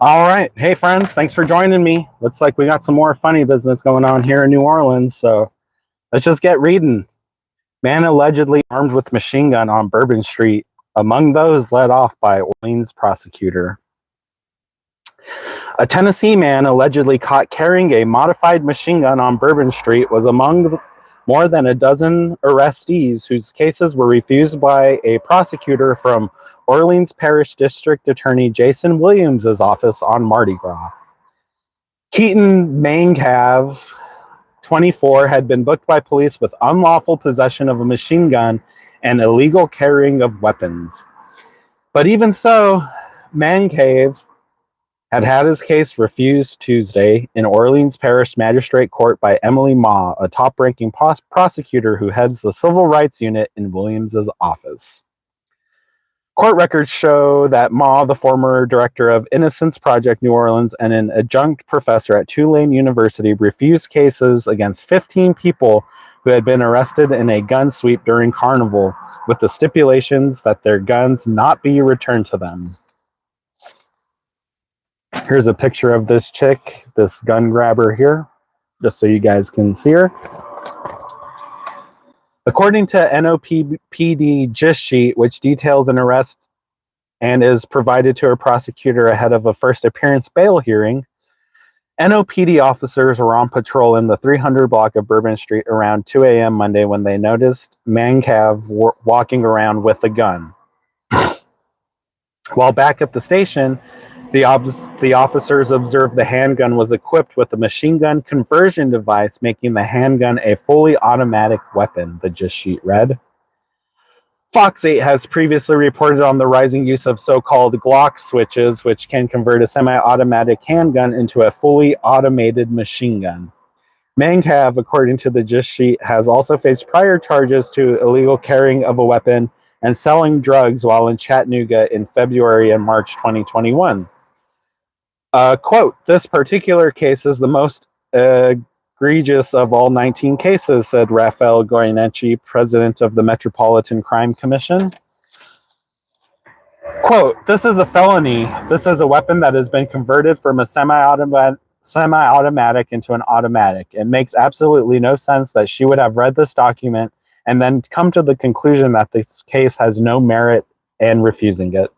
All right. Hey, friends. Thanks for joining me. Looks like we got some more funny business going on here in New Orleans. So let's just get reading. Man allegedly armed with machine gun on Bourbon Street. Among those led off by Orleans prosecutor. A Tennessee man allegedly caught carrying a modified machine gun on Bourbon Street was among more than a dozen arrestees whose cases were refused by a prosecutor from Orleans Parish District Attorney Jason Williams' office on Mardi Gras. Keaton Mangav, 24, had been booked by police with unlawful possession of a machine gun and illegal carrying of weapons. But even so, Mangav had his case refused Tuesday in Orleans Parish Magistrate Court by Emily Ma, a top-ranking prosecutor who heads the Civil Rights Unit in Williams' office. Court records show that Ma, the former director of Innocence Project New Orleans and an adjunct professor at Tulane University, refused cases against 15 people who had been arrested in a gun sweep during Carnival, with the stipulations that their guns not be returned to them. Here's a picture of this chick, this gun grabber here, just so you guys can see her. According to NOPD gist sheet, which details an arrest and is provided to a prosecutor ahead of a first appearance bail hearing, NOPD officers were on patrol in the 300 block of Bourbon Street around 2 a.m. Monday when they noticed Mangav walking around with a gun. While back at the station, the officers observed the handgun was equipped with a machine gun conversion device, making the handgun a fully automatic weapon, the gist sheet read. Fox 8 has previously reported on the rising use of so-called Glock switches, which can convert a semi-automatic handgun into a fully automated machine gun. Mangav, according to the gist sheet, has also faced prior charges to illegal carrying of a weapon and selling drugs while in Chattanooga in February and March 2021. Quote, this particular case is the most egregious of all 19 cases, said Rafael Goyeneche, president of the Metropolitan Crime Commission. Quote, this is a felony. This is a weapon that has been converted from a semi-automatic into an automatic. It makes absolutely no sense that she would have read this document and then come to the conclusion that this case has no merit and refusing it.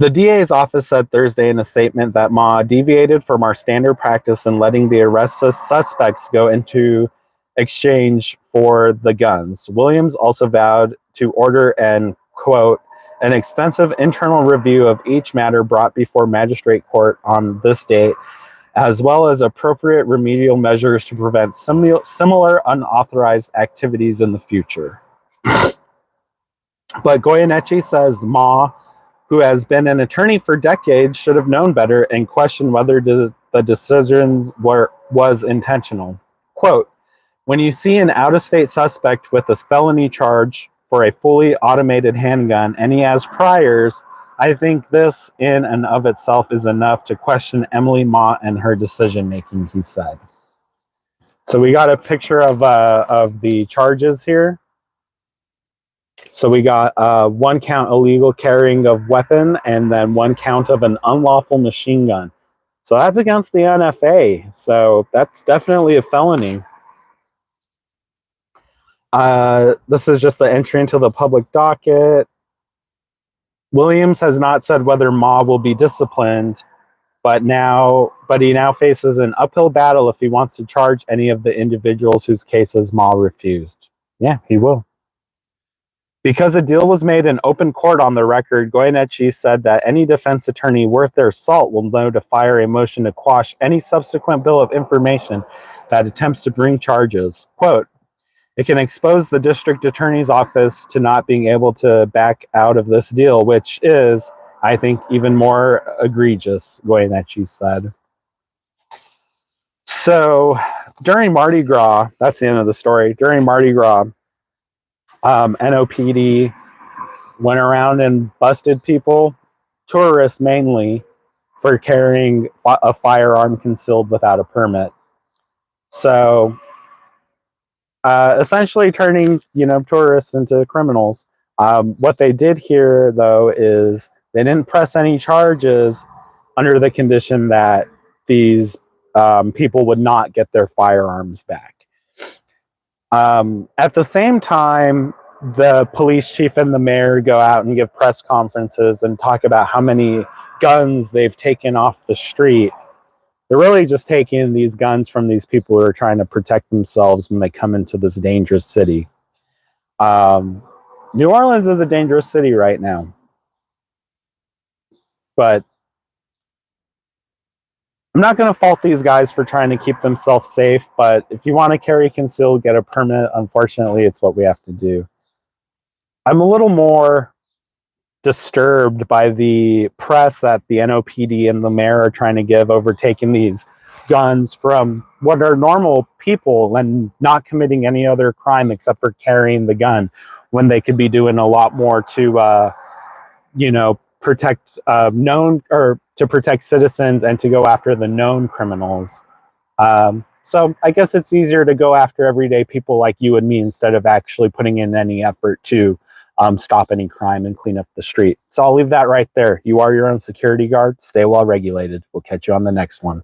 The DA's office said Thursday in a statement that Ma deviated from our standard practice in letting the arrested suspects go into exchange for the guns. Williams also vowed to order an, quote, an extensive internal review of each matter brought before magistrate court on this date, as well as appropriate remedial measures to prevent similar unauthorized activities in the future. But Goyeneche says Ma, who has been an attorney for decades, should have known better and questioned whether the decisions was intentional. Quote, when you see an out-of-state suspect with a felony charge for a fully automated handgun and he has priors, I think this in and of itself is enough to question Emily Ma and her decision-making, he said. So we got a picture of the charges here. So we got 1 count illegal carrying of weapon and then 1 count of an unlawful machine gun. So that's against the NFA. So that's definitely a felony. This is just the entry into the public docket. Williams has not said whether Ma will be disciplined, but he now faces an uphill battle if he wants to charge any of the individuals whose cases Ma refused. Yeah, he will. Because a deal was made in open court on the record, Goyeneche said that any defense attorney worth their salt will know to file a motion to quash any subsequent bill of information that attempts to bring charges. Quote, it can expose the district attorney's office to not being able to back out of this deal, which is, I think, even more egregious, Goyeneche said. So during Mardi Gras, that's the end of the story. During Mardi Gras, NOPD went around and busted people, tourists mainly, for carrying a firearm concealed without a permit. So essentially turning, tourists into criminals. What they did here, though, is They didn't press any charges under the condition that these people would not get their firearms back. At the same time, the police chief and the mayor go out and give press conferences and talk about how many guns they've taken off the street. They're really just taking these guns from these people who are trying to protect themselves when they come into this dangerous city. New Orleans is a dangerous city right now. But I'm not going to fault these guys for trying to keep themselves safe, but if you want to carry concealed, get a permit. Unfortunately, it's what we have to do. I'm a little more disturbed by the press that the NOPD and the mayor are trying to give over taking these guns from what are normal people and not committing any other crime except for carrying the gun, when they could be doing a lot more to, protect to protect citizens and to go after the known criminals. So I guess it's easier to go after everyday people like you and me instead of actually putting in any effort to stop any crime and clean up the street. So I'll leave that right there. You are your own security guard. Stay well regulated. We'll catch you on the next one.